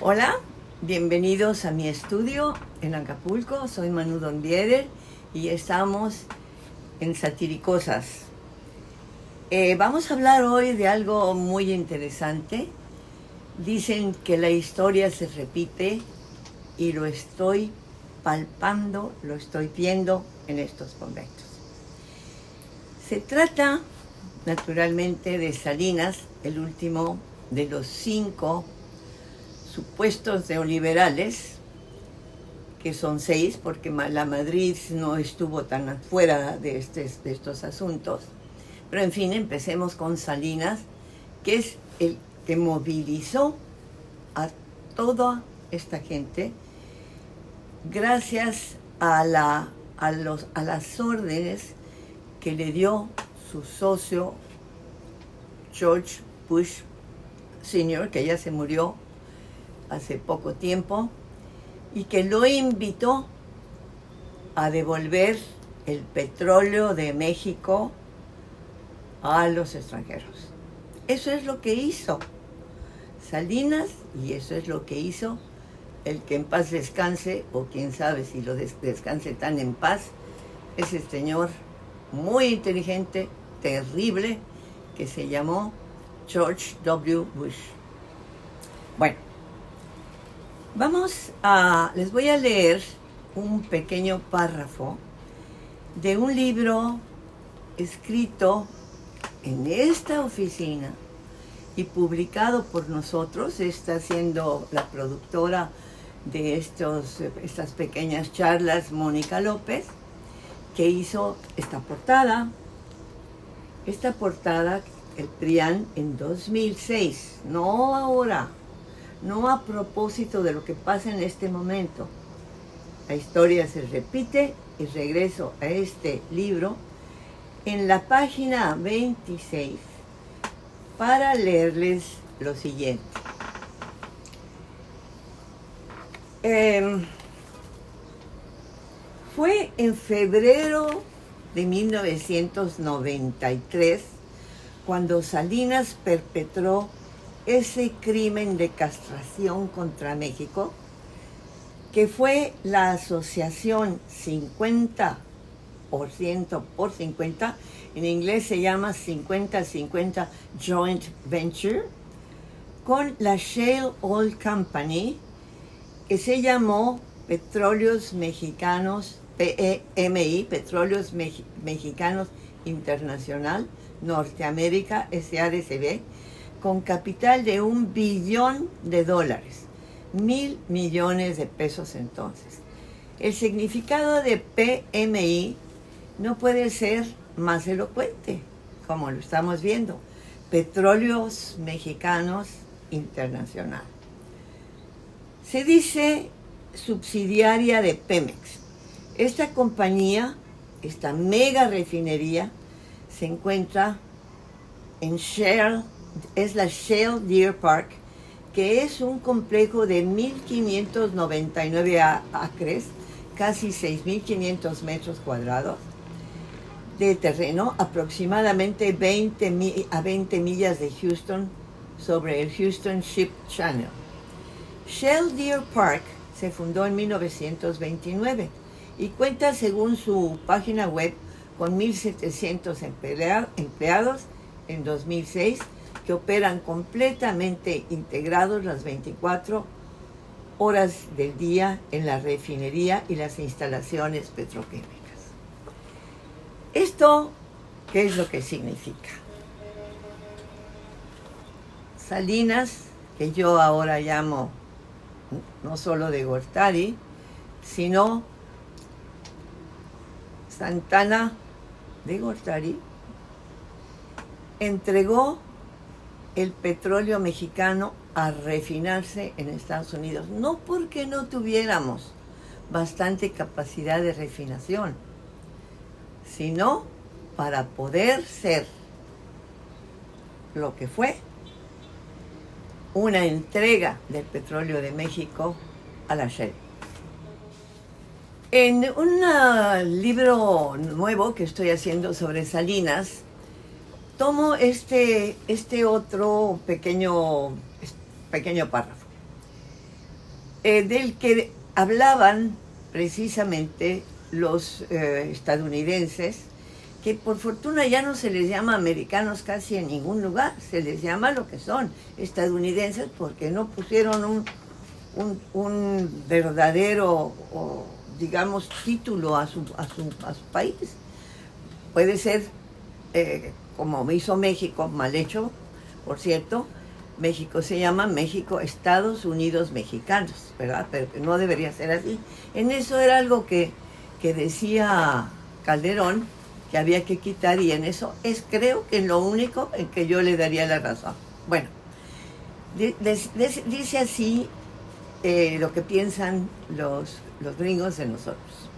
Hola, bienvenidos a mi estudio en Acapulco. Soy Manu Don Bieder y estamos en Satiricosas. Vamos a hablar hoy de algo muy interesante. Dicen que la historia se repite y lo estoy palpando, lo estoy viendo en estos momentos. Se trata, naturalmente, de Salinas, el último de los 5 supuestos neoliberales, que son 6, porque la Madrid no estuvo tan afuera de estos asuntos. Pero en fin, empecemos con Salinas, que es el que movilizó a toda esta gente gracias a las órdenes que le dio su socio George Bush Sr., que ya se murió hace poco tiempo, y que lo invitó a devolver el petróleo de México a los extranjeros. Eso es lo que hizo Salinas y eso es lo que hizo el que en paz descanse, o quién sabe si lo descanse tan en paz, ese señor muy inteligente, terrible, que se llamó George W. Bush. Bueno, les voy a leer un pequeño párrafo de un libro escrito en esta oficina y publicado por nosotros. Está siendo la productora de estas pequeñas charlas, Mónica López, que hizo esta portada. Esta portada, el PRIAN, en 2006, no ahora, no a propósito de lo que pasa en este momento. La historia se repite y regreso a este libro en la página 26 para leerles lo siguiente. Fue en febrero de 1993 cuando Salinas perpetró ese crimen de castración contra México, que fue la asociación 50% por 50, en inglés se llama 50-50 Joint Venture, con la Shale Oil Company, que se llamó Petróleos Mexicanos, PMI, Petróleos Mexicanos Internacional, Norteamérica, SADCB, con capital de $1 billón, 1,000 millones de pesos entonces. El significado de PMI no puede ser más elocuente, como lo estamos viendo. Petróleos Mexicanos Internacional. Se dice subsidiaria de Pemex. Esta compañía, esta mega refinería, se encuentra en Shell, es la Shell Deer Park, que es un complejo de 1,599 acres, casi 6,500 metros cuadrados de terreno, aproximadamente 20 millas de Houston, sobre el Houston Ship Channel. Shell Deer Park se fundó en 1929 y cuenta, según su página web, con 1,700 empleados en 2006, que operan completamente integrados las 24 horas del día en la refinería y las instalaciones petroquímicas. ¿Esto qué es lo que significa? Salinas, que yo ahora llamo no solo de Gortari, sino Santana de Gortari, entregó el petróleo mexicano a refinarse en Estados Unidos, no porque no tuviéramos bastante capacidad de refinación, sino para poder ser lo que fue una entrega del petróleo de México a la Shell. En un libro nuevo que estoy haciendo sobre Salinas, tomo este otro pequeño párrafo. del que hablaban precisamente los estadounidenses, que por fortuna ya no se les llama americanos casi en ningún lugar, se les llama lo que son, estadounidenses, porque no pusieron un verdadero, digamos, título a su país. Puede ser, como hizo México, mal hecho, por cierto. México se llama México, Estados Unidos Mexicanos, ¿verdad? Pero no debería ser así. En eso era algo que decía Calderón, que había que quitar, y en eso creo que es lo único en que yo le daría la razón. Bueno, dice así lo que piensan los gringos de nosotros.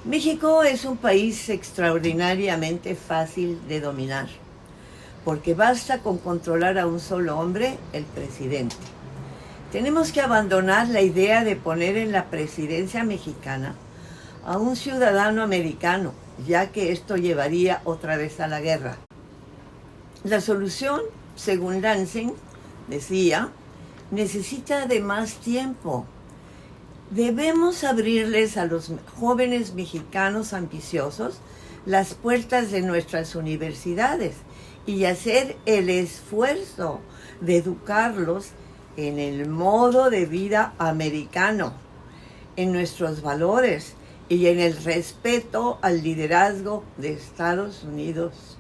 México es un país extraordinariamente fácil de dominar, porque basta con controlar a un solo hombre, el presidente. Tenemos que abandonar la idea de poner en la presidencia mexicana a un ciudadano americano, ya que esto llevaría otra vez a la guerra. La solución, según Lansing, decía, necesita de más tiempo. Debemos abrirles a los jóvenes mexicanos ambiciosos las puertas de nuestras universidades y hacer el esfuerzo de educarlos en el modo de vida americano, en nuestros valores y en el respeto al liderazgo de Estados Unidos.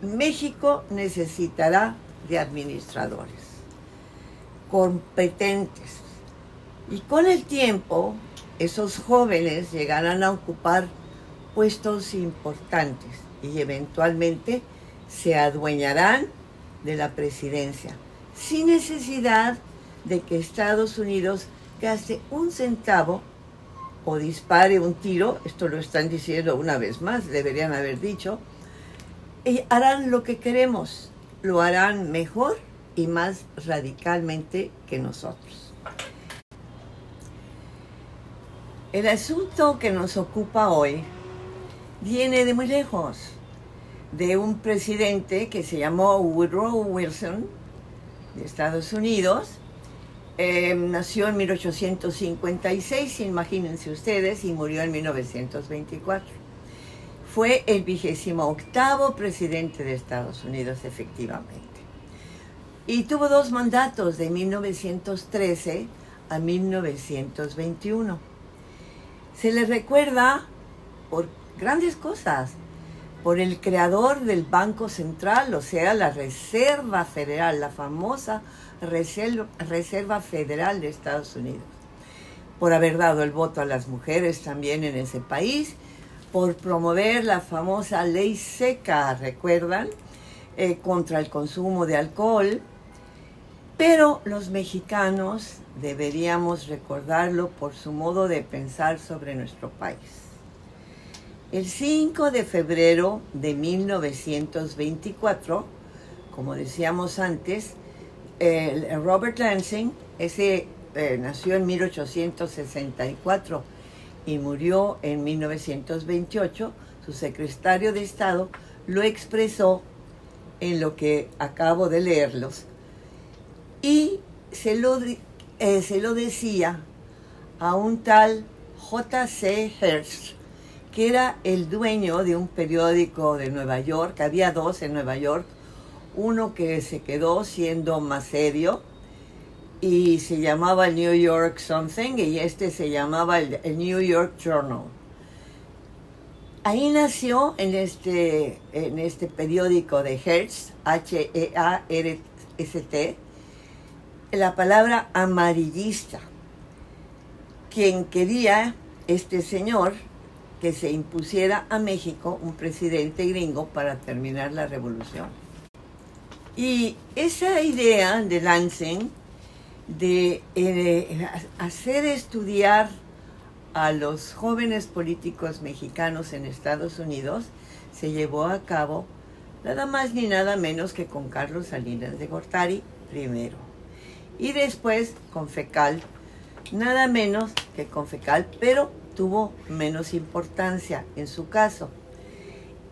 México necesitará de administradores competentes, y con el tiempo esos jóvenes llegarán a ocupar puestos importantes y eventualmente se adueñarán de la presidencia, sin necesidad de que Estados Unidos gaste un centavo o dispare un tiro. Esto lo están diciendo una vez más, deberían haber dicho, y harán lo que queremos, lo harán mejor y más radicalmente que nosotros. El asunto que nos ocupa hoy viene de muy lejos, de un presidente que se llamó Woodrow Wilson, de Estados Unidos. Nació en 1856, imagínense ustedes, y murió en 1924. Fue el 28º presidente de Estados Unidos, efectivamente. Y tuvo 2 mandatos, de 1913 a 1921. Se le recuerda por grandes cosas, por el creador del Banco Central, o sea, la Reserva Federal, la famosa Reserva Federal de Estados Unidos, por haber dado el voto a las mujeres también en ese país, por promover la famosa ley seca, ¿recuerdan?, contra el consumo de alcohol. Pero los mexicanos deberíamos recordarlo por su modo de pensar sobre nuestro país. El 5 de febrero de 1924, como decíamos antes, Robert Lansing, nació en 1864 y murió en 1928, su secretario de Estado lo expresó en lo que acabo de leerlos, y se lo decía a un tal J.C. Hearst, que era el dueño de un periódico de Nueva York. Había 2 en Nueva York, uno que se quedó siendo más serio y se llamaba el New York Something, y se llamaba el New York Journal. Ahí nació en este periódico de Hearst, H-E-A-R-S-T, la palabra amarillista. Quien quería, este señor, que se impusiera a México un presidente gringo para terminar la revolución. Y esa idea de Lansing de hacer estudiar a los jóvenes políticos mexicanos en Estados Unidos se llevó a cabo nada más ni nada menos que con Carlos Salinas de Gortari primero, y después con Fekal, nada menos que con Fekal, pero tuvo menos importancia en su caso.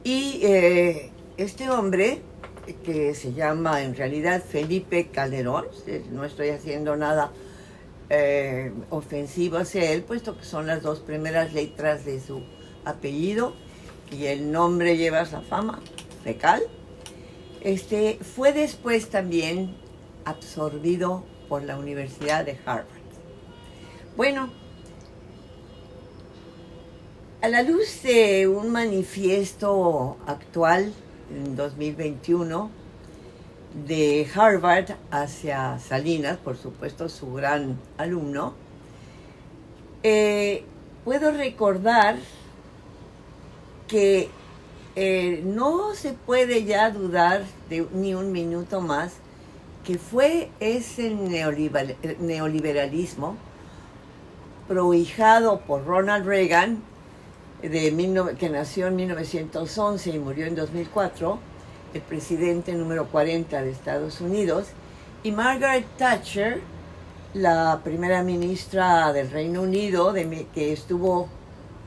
Y este hombre, que se llama en realidad Felipe Calderón, no estoy haciendo nada ofensivo hacia él, puesto que son las dos primeras letras de su apellido y el nombre lleva esa fama fecal. Fue después también absorbido por la Universidad de Harvard. Bueno, a la luz de un manifiesto actual en 2021 de Harvard hacia Salinas, por supuesto su gran alumno, puedo recordar que no se puede ya dudar de ni un minuto más que fue ese neoliberalismo prohijado por Ronald Reagan, que nació en 1911 y murió en 2004, el presidente número 40 de Estados Unidos, y Margaret Thatcher, la primera ministra del Reino Unido, que estuvo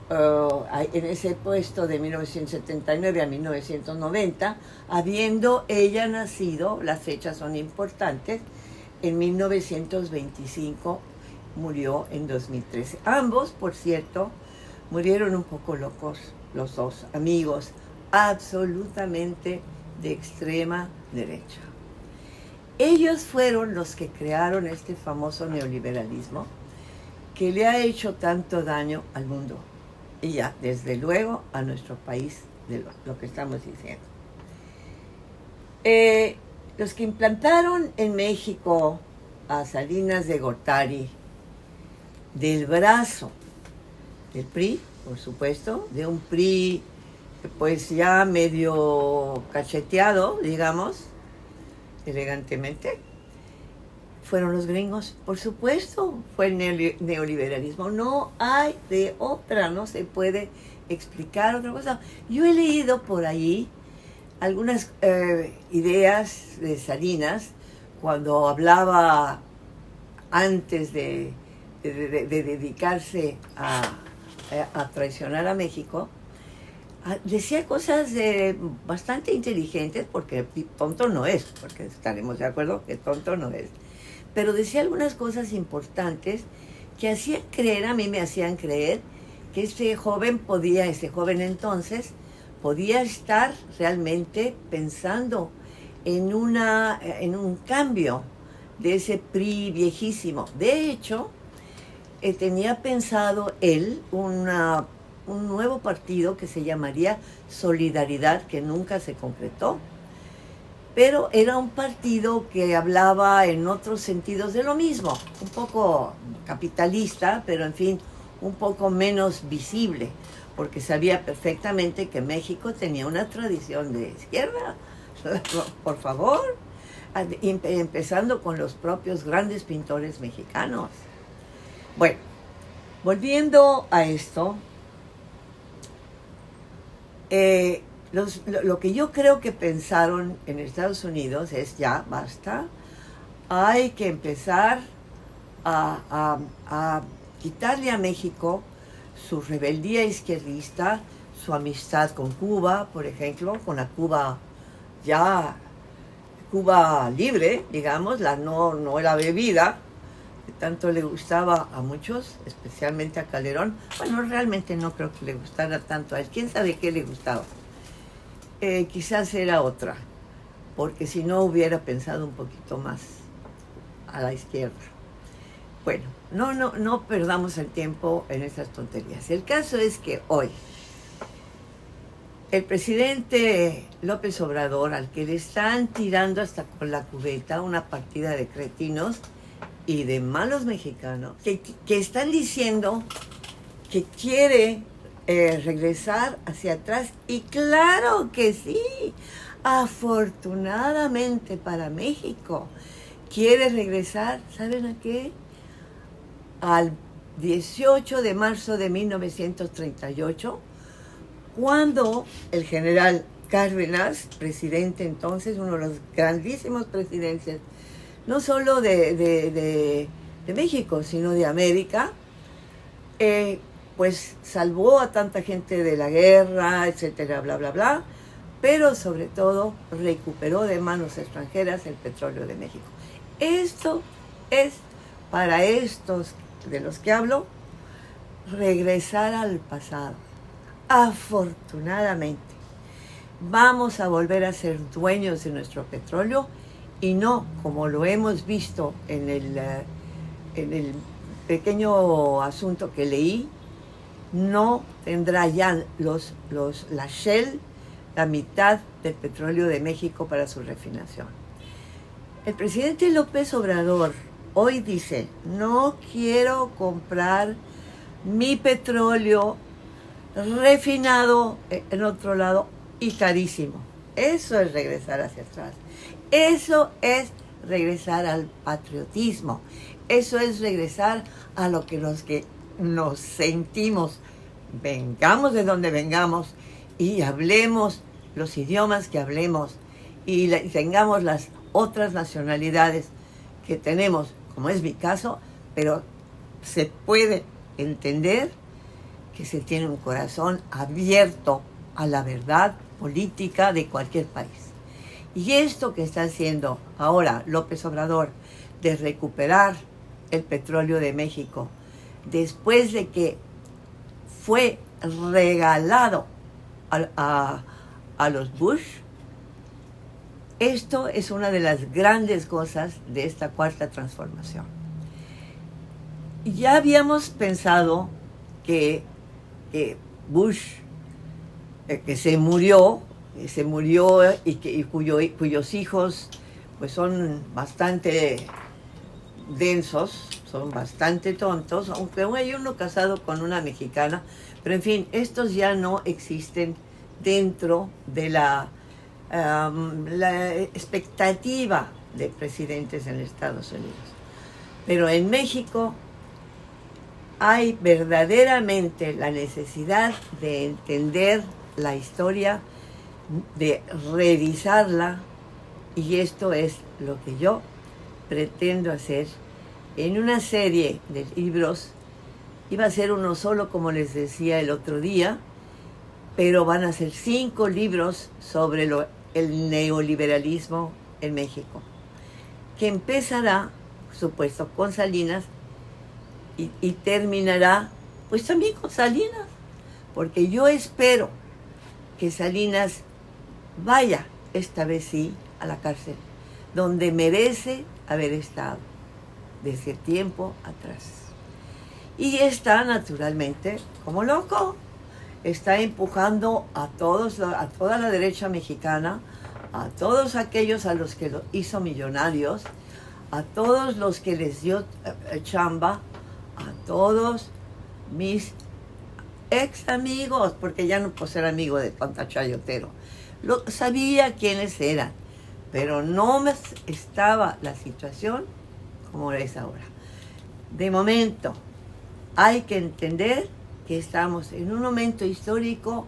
en ese puesto de 1979 a 1990, habiendo ella nacido, las fechas son importantes, en 1925, murió en 2013. Ambos, por cierto, murieron un poco locos, los dos amigos, absolutamente de extrema derecha. Ellos fueron los que crearon este famoso neoliberalismo que le ha hecho tanto daño al mundo y ya, desde luego, a nuestro país, de lo que estamos diciendo. Los que implantaron en México a Salinas de Gortari del brazo del PRI, por supuesto, de un PRI pues ya medio cacheteado, digamos, elegantemente, fueron los gringos. Por supuesto, fue el neoliberalismo. No hay de otra, no se puede explicar otra cosa. Yo he leído por ahí algunas ideas de Salinas cuando hablaba antes de dedicarse a traicionar a México. Decía cosas bastante inteligentes, porque tonto no es, porque estaremos de acuerdo que tonto no es. Pero decía algunas cosas importantes que hacían creer, a mí me hacían creer, que ese joven entonces, podía estar realmente pensando en un cambio de ese PRI viejísimo. De hecho, tenía pensado él un nuevo partido que se llamaría Solidaridad, que nunca se concretó, pero era un partido que hablaba en otros sentidos de lo mismo, un poco capitalista, pero en fin, un poco menos visible, porque sabía perfectamente que México tenía una tradición de izquierda, por favor, empezando con los propios grandes pintores mexicanos. Bueno, volviendo a esto, lo que yo creo que pensaron en Estados Unidos es: ya, basta, hay que empezar a quitarle a México su rebeldía izquierdista, su amistad con Cuba, por ejemplo, con la Cuba libre, digamos, no la bebida, que tanto le gustaba a muchos, especialmente a Calderón. Bueno, realmente no creo que le gustara tanto a él. ¿Quién sabe qué le gustaba? Quizás era otra, porque si no hubiera pensado un poquito más a la izquierda. Bueno, no perdamos el tiempo en esas tonterías. El caso es que hoy el presidente López Obrador, al que le están tirando hasta con la cubeta una partida de cretinos y de malos mexicanos, que están diciendo que quiere regresar hacia atrás, y claro que sí, afortunadamente para México, quiere regresar, ¿saben a qué? Al 18 de marzo de 1938, cuando el general Cárdenas, presidente entonces, uno de los grandísimos presidentes, no solo de México, sino de América, pues salvó a tanta gente de la guerra, etcétera, bla, bla, bla, pero sobre todo recuperó de manos extranjeras el petróleo de México. Esto es para estos de los que hablo, regresar al pasado. Afortunadamente, vamos a volver a ser dueños de nuestro petróleo y no, como lo hemos visto en el pequeño asunto que leí, no tendrá ya la Shell la mitad del petróleo de México para su refinación. El presidente López Obrador hoy dice, no quiero comprar mi petróleo refinado en otro lado y carísimo. Eso es regresar hacia atrás. Eso es regresar al patriotismo. Eso es regresar a lo que nos sentimos. Vengamos de donde vengamos y hablemos los idiomas que hablemos y tengamos las otras nacionalidades que tenemos, como es mi caso, pero se puede entender que se tiene un corazón abierto a la verdad política de cualquier país. Y esto que está haciendo ahora López Obrador de recuperar el petróleo de México, después de que fue regalado a los Bush, esto es una de las grandes cosas de esta cuarta transformación. Ya habíamos pensado que Bush, que se murió y cuyos hijos pues son bastante densos, son bastante tontos, aunque hay uno casado con una mexicana, pero en fin, estos ya no existen dentro de la expectativa de presidentes en Estados Unidos. Pero en México hay verdaderamente la necesidad de entender la historia, de revisarla, y esto es lo que yo pretendo hacer en una serie de libros. Iba a ser uno solo, como les decía el otro día, pero van a ser 5 libros sobre el neoliberalismo en México, que empezará, por supuesto, con Salinas y terminará, pues también con Salinas, porque yo espero que Salinas vaya, esta vez sí, a la cárcel, donde merece haber estado desde tiempo atrás. Y está, naturalmente, como loco, está empujando a toda la derecha mexicana, a todos aquellos a los que lo hizo millonarios, a todos los que les dio chamba, a todos mis ex amigos, porque ya no puedo ser amigo de tanta chayotero. Sabía quiénes eran, pero no estaba la situación como es ahora. De momento, hay que entender que estamos en un momento histórico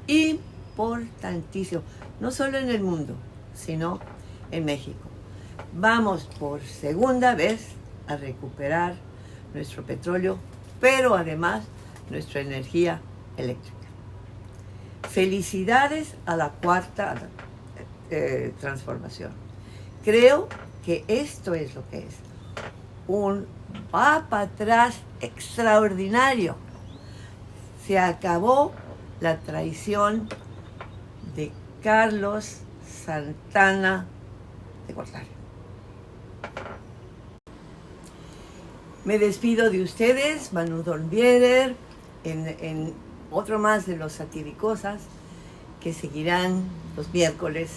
importantísimo, no solo en el mundo, sino en México. Vamos por segunda vez a recuperar nuestro petróleo, pero además nuestra energía eléctrica. Felicidades a la cuarta transformación. Creo que esto es lo que es. Un va para atrás extraordinario. Se acabó la traición de Carlos Santana de Gortari. Me despido de ustedes, Manu Dornbieder, en otro más de los Satiricosas, que seguirán los miércoles.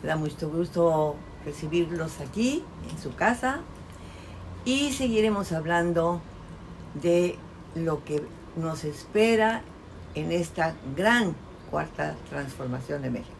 Me da mucho gusto recibirlos aquí, en su casa, y seguiremos hablando de lo que nos espera en esta gran cuarta transformación de México.